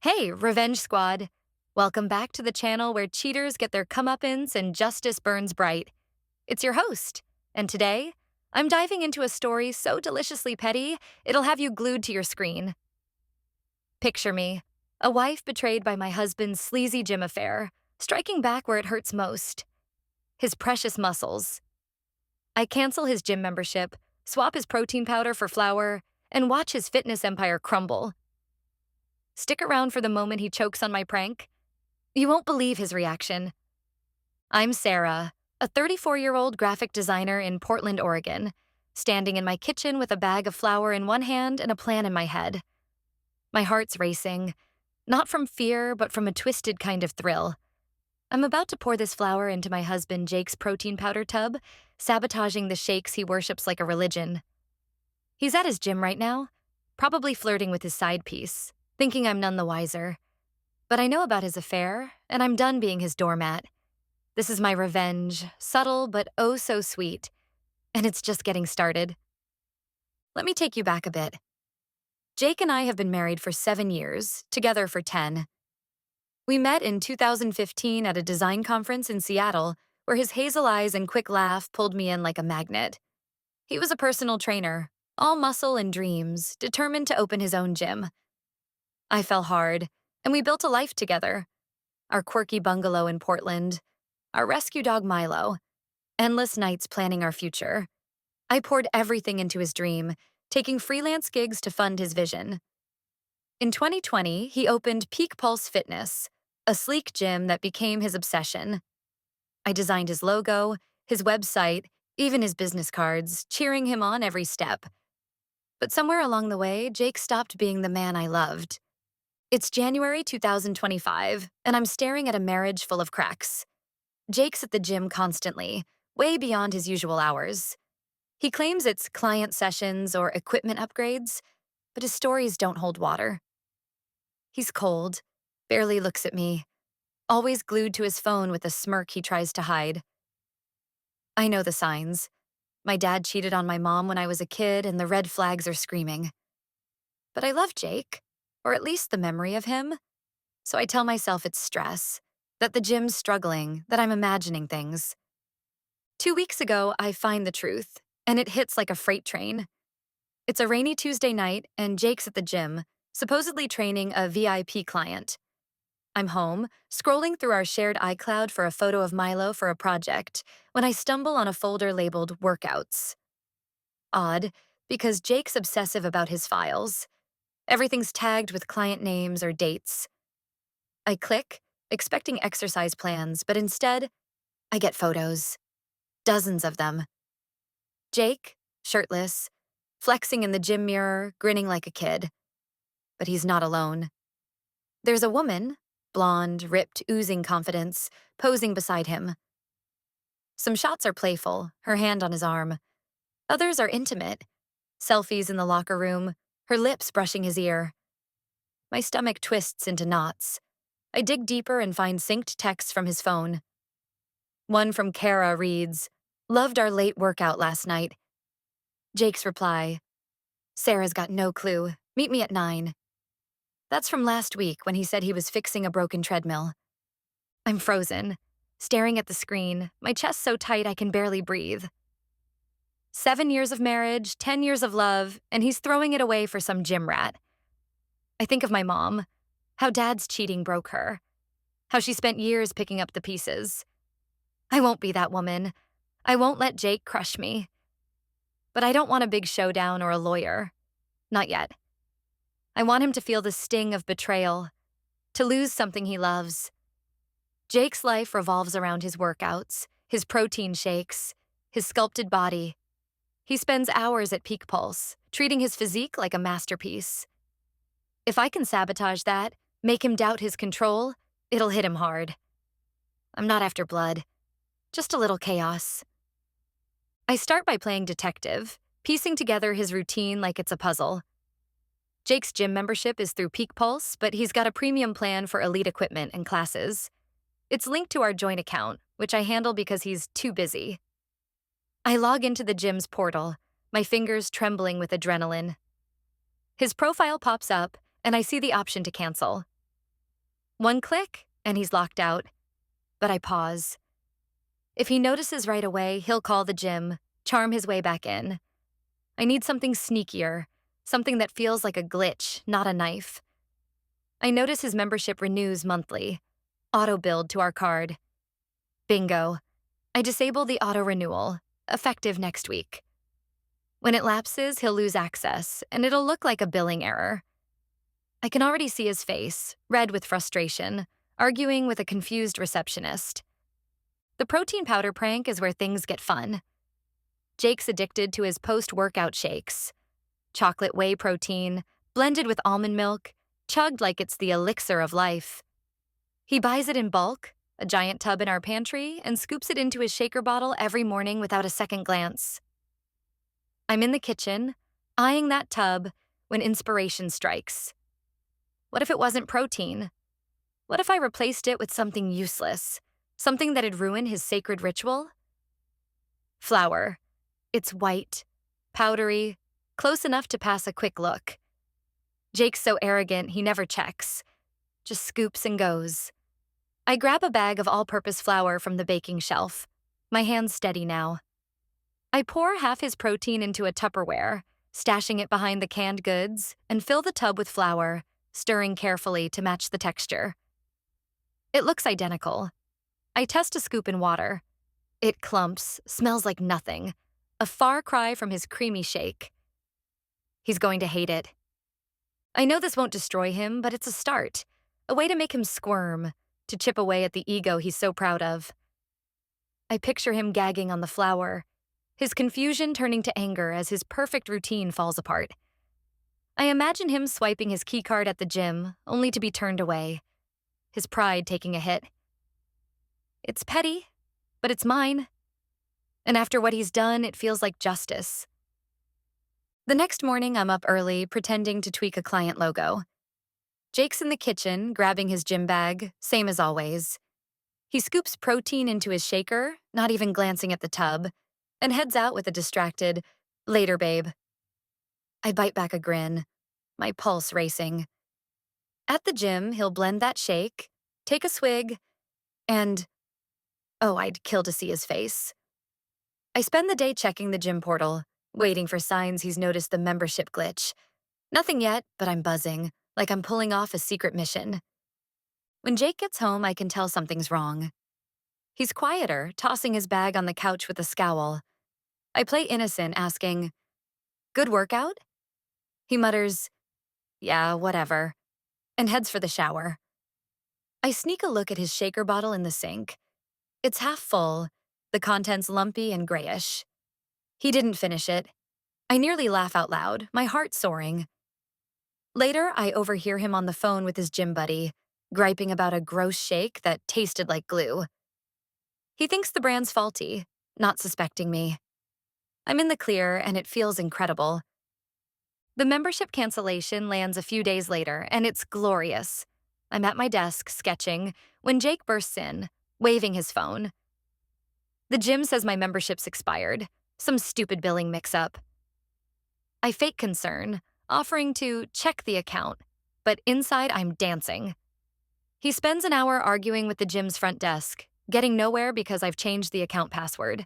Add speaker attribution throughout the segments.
Speaker 1: Hey, Revenge Squad! Welcome back to the channel where cheaters get their comeuppance and justice burns bright. It's your host, and today, I'm diving into a story so deliciously petty, it'll have you glued to your screen. Picture me, a wife betrayed by my husband's sleazy gym affair, striking back where it hurts most. His precious muscles. I cancel his gym membership, swap his protein powder for flour, and watch his fitness empire crumble. Stick around for the moment he chokes on my prank. You won't believe his reaction. I'm Sarah, a 34-year-old graphic designer in Portland, Oregon, standing in my kitchen with a bag of flour in one hand and a plan in my head. My heart's racing, not from fear, but from a twisted kind of thrill. I'm about to pour this flour into my husband Jake's protein powder tub, sabotaging the shakes he worships like a religion. He's at his gym right now, probably flirting with his side piece, thinking I'm none the wiser. But I know about his affair, and I'm done being his doormat. This is my revenge, subtle but oh so sweet, and it's just getting started. Let me take you back a bit. Jake and I have been married for 7 years, together for 10. We met in 2015 at a design conference in Seattle, where his hazel eyes and quick laugh pulled me in like a magnet. He was a personal trainer, all muscle and dreams, determined to open his own gym. I fell hard, and we built a life together. Our quirky bungalow in Portland, our rescue dog Milo, endless nights planning our future. I poured everything into his dream, taking freelance gigs to fund his vision. In 2020, he opened Peak Pulse Fitness, a sleek gym that became his obsession. I designed his logo, his website, even his business cards, cheering him on every step. But somewhere along the way, Jake stopped being the man I loved. It's January 2025, and I'm staring at a marriage full of cracks. Jake's at the gym constantly, way beyond his usual hours. He claims it's client sessions or equipment upgrades, but his stories don't hold water. He's cold, barely looks at me, always glued to his phone with a smirk he tries to hide. I know the signs. My dad cheated on my mom when I was a kid, and the red flags are screaming. But I love Jake, or at least the memory of him, so I tell myself it's stress, that the gym's struggling, that I'm imagining things. 2 weeks ago, I find the truth, and it hits like a freight train. It's a rainy Tuesday night, and Jake's at the gym, supposedly training a VIP client. I'm home, scrolling through our shared iCloud for a photo of Milo for a project, when I stumble on a folder labeled Workouts. Odd, because Jake's obsessive about his files. Everything's tagged with client names or dates. I click, expecting exercise plans, but instead, I get photos. Dozens of them. Jake, shirtless, flexing in the gym mirror, grinning like a kid. But he's not alone. There's a woman, blonde, ripped, oozing confidence, posing beside him. Some shots are playful, her hand on his arm. Others are intimate. Selfies in the locker room, her lips brushing his ear. My stomach twists into knots. I dig deeper and find synced texts from his phone. One from Kara reads, "Loved our late workout last night." Jake's reply, "Sarah's got no clue. Meet me at 9. That's from last week when he said he was fixing a broken treadmill. I'm frozen, staring at the screen, my chest so tight I can barely breathe. 7 years of marriage, 10 years of love, and he's throwing it away for some gym rat. I think of my mom, how dad's cheating broke her, how she spent years picking up the pieces. I won't be that woman. I won't let Jake crush me. But I don't want a big showdown or a lawyer. Not yet. I want him to feel the sting of betrayal, to lose something he loves. Jake's life revolves around his workouts, his protein shakes, his sculpted body. He spends hours at Peak Pulse, treating his physique like a masterpiece. If I can sabotage that, make him doubt his control, it'll hit him hard. I'm not after blood, just a little chaos. I start by playing detective, piecing together his routine like it's a puzzle. Jake's gym membership is through Peak Pulse, but he's got a premium plan for elite equipment and classes. It's linked to our joint account, which I handle because he's too busy. I log into the gym's portal, my fingers trembling with adrenaline. His profile pops up, and I see the option to cancel. One click, and he's locked out. But I pause. If he notices right away, he'll call the gym, charm his way back in. I need something sneakier, something that feels like a glitch, not a knife. I notice his membership renews monthly. Auto-billed to our card. Bingo. I disable the auto-renewal, effective next week. When it lapses, he'll lose access, and it'll look like a billing error. I can already see his face, red with frustration, arguing with a confused receptionist. The protein powder prank is where things get fun. Jake's addicted to his post-workout shakes. Chocolate whey protein, blended with almond milk, chugged like it's the elixir of life. He buys it in bulk, a giant tub in our pantry, and scoops it into his shaker bottle every morning without a second glance. I'm in the kitchen, eyeing that tub, when inspiration strikes. What if it wasn't protein? What if I replaced it with something useless, something that'd ruin his sacred ritual? Flour. It's white, powdery, close enough to pass a quick look. Jake's so arrogant he never checks, just scoops and goes. I grab a bag of all-purpose flour from the baking shelf. My hand's steady now. I pour half his protein into a Tupperware, stashing it behind the canned goods, and fill the tub with flour, stirring carefully to match the texture. It looks identical. I test a scoop in water. It clumps, smells like nothing, a far cry from his creamy shake. He's going to hate it. I know this won't destroy him, but it's a start, a way to make him squirm, to chip away at the ego he's so proud of. I picture him gagging on the flour, his confusion turning to anger as his perfect routine falls apart. I imagine him swiping his keycard at the gym, only to be turned away, his pride taking a hit. It's petty, but it's mine. And after what he's done, it feels like justice. The next morning, I'm up early, pretending to tweak a client logo. Jake's in the kitchen, grabbing his gym bag, same as always. He scoops protein into his shaker, not even glancing at the tub, and heads out with a distracted, "Later, babe." I bite back a grin, my pulse racing. At the gym, he'll blend that shake, take a swig, and, oh, I'd kill to see his face. I spend the day checking the gym portal, waiting for signs he's noticed the membership glitch. Nothing yet, but I'm buzzing, like I'm pulling off a secret mission. When Jake gets home, I can tell something's wrong. He's quieter, tossing his bag on the couch with a scowl. I play innocent, asking, "Good workout?" He mutters, "Yeah, whatever," and heads for the shower. I sneak a look at his shaker bottle in the sink. It's half full, the contents lumpy and grayish. He didn't finish it. I nearly laugh out loud, my heart soaring. Later, I overhear him on the phone with his gym buddy, griping about a gross shake that tasted like glue. He thinks the brand's faulty, not suspecting me. I'm in the clear, and it feels incredible. The membership cancellation lands a few days later, and it's glorious. I'm at my desk, sketching, when Jake bursts in, waving his phone. The gym says my membership's expired, some stupid billing mix-up. I fake concern, offering to check the account, but inside I'm dancing. He spends an hour arguing with the gym's front desk, getting nowhere because I've changed the account password.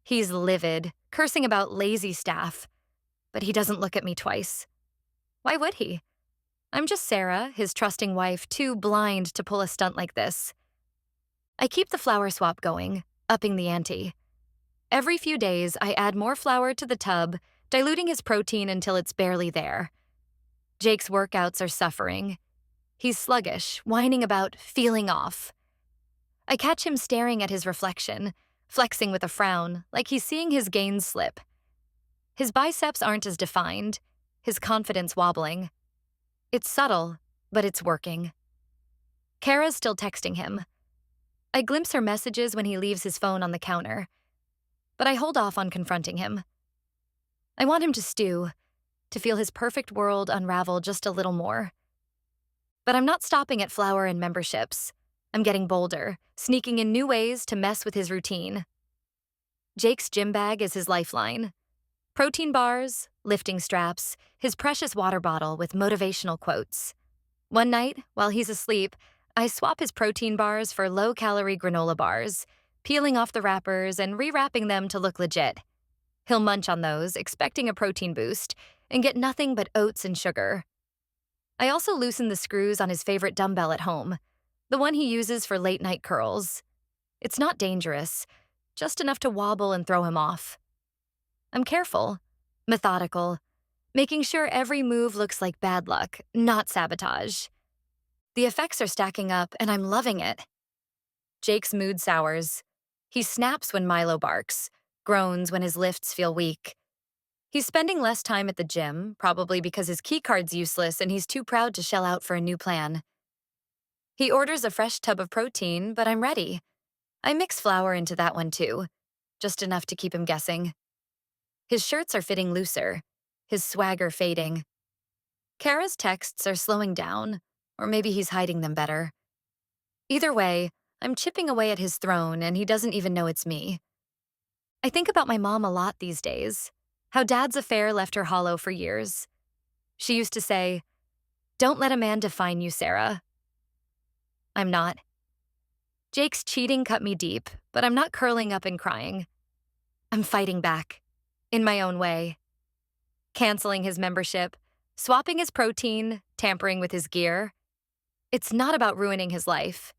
Speaker 1: He's livid, cursing about lazy staff, but he doesn't look at me twice. Why would he? I'm just Sarah, his trusting wife, too blind to pull a stunt like this. I keep the flour swap going, upping the ante. Every few days, I add more flour to the tub, diluting his protein until it's barely there. Jake's workouts are suffering. He's sluggish, whining about feeling off. I catch him staring at his reflection, flexing with a frown, like he's seeing his gains slip. His biceps aren't as defined, his confidence wobbling. It's subtle, but it's working. Kara's still texting him. I glimpse her messages when he leaves his phone on the counter, but I hold off on confronting him. I want him to stew, to feel his perfect world unravel just a little more. But I'm not stopping at flour and memberships. I'm getting bolder, sneaking in new ways to mess with his routine. Jake's gym bag is his lifeline. Protein bars, lifting straps, his precious water bottle with motivational quotes. One night, while he's asleep, I swap his protein bars for low-calorie granola bars, peeling off the wrappers and rewrapping them to look legit. He'll munch on those, expecting a protein boost, and get nothing but oats and sugar. I also loosen the screws on his favorite dumbbell at home, the one he uses for late-night curls. It's not dangerous, just enough to wobble and throw him off. I'm careful, methodical, making sure every move looks like bad luck, not sabotage. The effects are stacking up, and I'm loving it. Jake's mood sours. He snaps when Milo barks, groans when his lifts feel weak. He's spending less time at the gym, probably because his keycard's useless and he's too proud to shell out for a new plan. He orders a fresh tub of protein, but I'm ready. I mix flour into that one too, just enough to keep him guessing. His shirts are fitting looser, his swagger fading. Kara's texts are slowing down, or maybe he's hiding them better. Either way, I'm chipping away at his throne and he doesn't even know it's me. I think about my mom a lot these days, how Dad's affair left her hollow for years. She used to say, "Don't let a man define you, Sarah." I'm not. Jake's cheating cut me deep, but I'm not curling up and crying. I'm fighting back, in my own way. Canceling his membership, swapping his protein, tampering with his gear. It's not about ruining his life.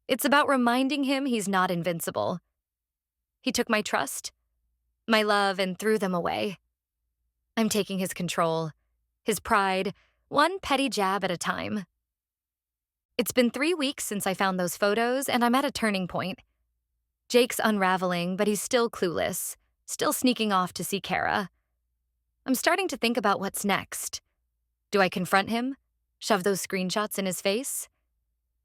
Speaker 1: It's about reminding him he's not invincible. He took my trust, my love, and threw them away. I'm taking his control, his pride, one petty jab at a time. It's been 3 weeks since I found those photos, and I'm at a turning point. Jake's unraveling, but he's still clueless, still sneaking off to see Kara. I'm starting to think about what's next. Do I confront him? Shove those screenshots in his face?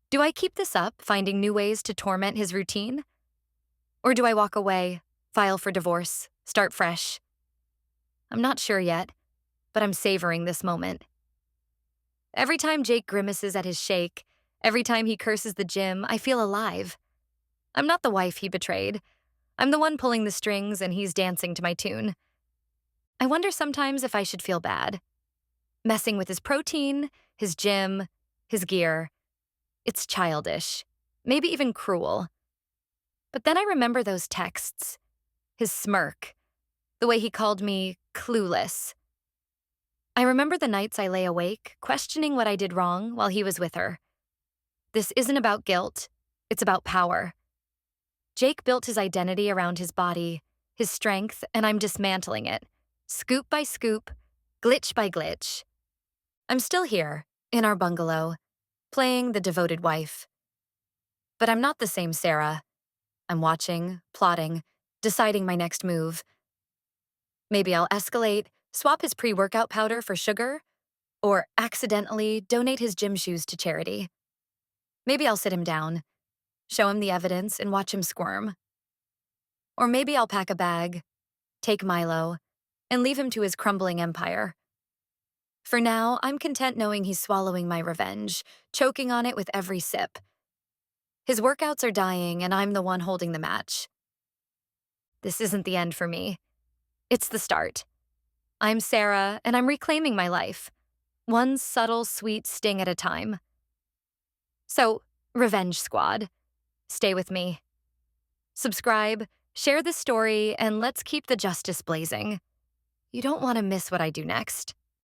Speaker 1: Do I keep this up, finding new ways to torment his routine? Or do I walk away, file for divorce, start fresh? I'm not sure yet, but I'm savoring this moment. Every time Jake grimaces at his shake, every time he curses the gym, I feel alive. I'm not the wife he betrayed. I'm the one pulling the strings and he's dancing to my tune. I wonder sometimes if I should feel bad. Messing with his protein, his gym, his gear. It's childish, maybe even cruel. But then I remember those texts, his smirk, the way he called me clueless. I remember the nights I lay awake, questioning what I did wrong while he was with her. This isn't about guilt, it's about power. Jake built his identity around his body, his strength, and I'm dismantling it, scoop by scoop, glitch by glitch. I'm still here, in our bungalow, playing the devoted wife. But I'm not the same Sarah. I'm watching, plotting, deciding my next move. Maybe I'll escalate, swap his pre-workout powder for sugar, or accidentally donate his gym shoes to charity. Maybe I'll sit him down, show him the evidence, and watch him squirm. Or maybe I'll pack a bag, take Milo, and leave him to his crumbling empire. For now, I'm content knowing he's swallowing my revenge, choking on it with every sip. His workouts are dying, and I'm the one holding the match. This isn't the end for me. It's the start. I'm Sarah, and I'm reclaiming my life, one subtle, sweet sting at a time. So, Revenge Squad, stay with me. Subscribe, share this story, and let's keep the justice blazing. You don't want to miss what I do next.